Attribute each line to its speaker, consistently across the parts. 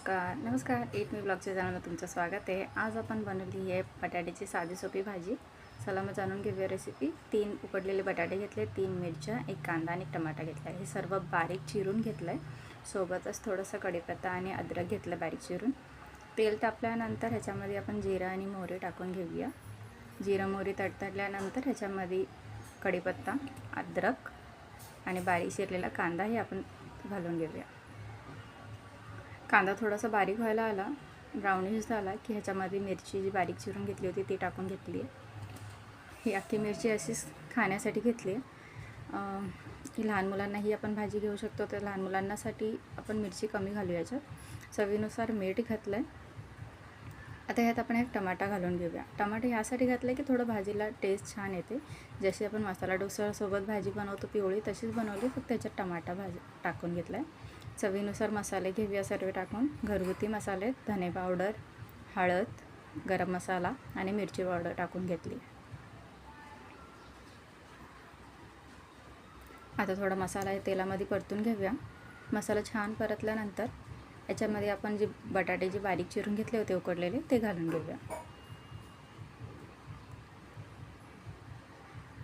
Speaker 1: नमस्कार ईट मी ब्लॉगच्या चॅनलमध्ये तुमचं स्वागत आहे। आज आपण बनवली आहे बटाट्याची साधी सोपी भाजी। चला मग जाणून घेऊया रेसिपी। 3 उकडलेले बटाटे घेतले, 3 मिरच्या, 1 कांदा आणि टमाटा घेतला। हे सर्व बारीक चिरून घेतलंय। सोबतच थोडंसं कढीपत्ता आणि अद्रक घेतलं बारीक चिरून। तेल तापल्यानंतर ह्याच्यामध्ये आपण जिरा आणि मोहरी टाकून घेऊया। जिरा मोहरी तडतडल्यानंतर ह्याच्यामध्ये कढीपत्ता, अद्रक आणि बारीक चिरलेला कांदा हे आपण घालून घेऊया। कांदा थोडासा बारीक व्हायला आला, ब्राउनिश झाला की ह्याच्यामध्ये मिरची जी बारीक चिरून घेतली होती ती टाकून घेतली आहे। ही अख्खी मिरची अशीच खाण्यासाठी घेतली आहे। की लहान मुलांनाही आपण भाजी घेऊ शकतो, तर लहान मुलांसाठी आपण मिरची कमी घालू याच्यात। चवीनुसार मीठ घातलं आहे। आता ह्यात आपण एक टमाटा घालून घेऊया। टमाटे यासाठी घातलं की थोडं भाजीला टेस्ट छान येते। जशी आपण मसाला डोसासोबत भाजी बनवतो पिवळी तशीच बनवली, फक्त त्याच्यात टमाटा भाजी टाकून घेतला आहे। चवीनुसार मसाले घेऊया सर्व टाकून। घरगुती मसाले, धने पावडर, हळद, गरम मसाला आणि मिरची पावडर टाकून घेतली। आता थोडा मसाला आहे तेलामध्ये परतून घेऊया। मसाला छान परतल्यानंतर याच्यामध्ये आपण जे बटाटे जे बारीक चिरून घेतले होते उकडलेले ते घालून घेऊया।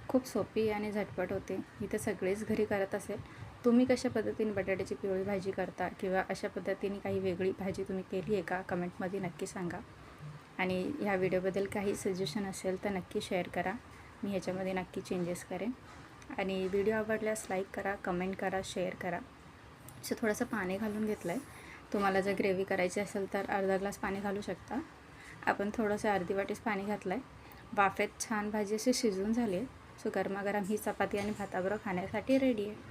Speaker 1: खूप सोपी आणि झटपट होते। इथे सगळेच घरी करत असेल। तुम्ही कशा पद्धतीने बटाट्याची पिवळी भाजी करता किंवा अशा पद्धतीने काही वेगळी भाजी तुम्ही केली आहे का, कमेंटमध्ये नक्की सांगा। आणि ह्या व्हिडिओबद्दल काही सजेशन असेल तर नक्की शेअर करा। मी ह्याच्यामध्ये नक्की चेंजेस करेन। आणि व्हिडिओ आवडल्यास लाईक करा, कमेंट करा, शेअर करा। असं थोडंसं पाणी घालून घेतलं आहे। तुम्हाला जर ग्रेव्ही करायची असेल तर अर्धा ग्लास पाणी घालू शकता। आपण थोडंसं अर्धी वाटीच पाणी घातलं आहे। वाफेत छान भाजी अशी शिजून झाली आहे। सो गरमागरम ही चपाती आणि भाताबरोबर खाण्यासाठी रेडी आहे।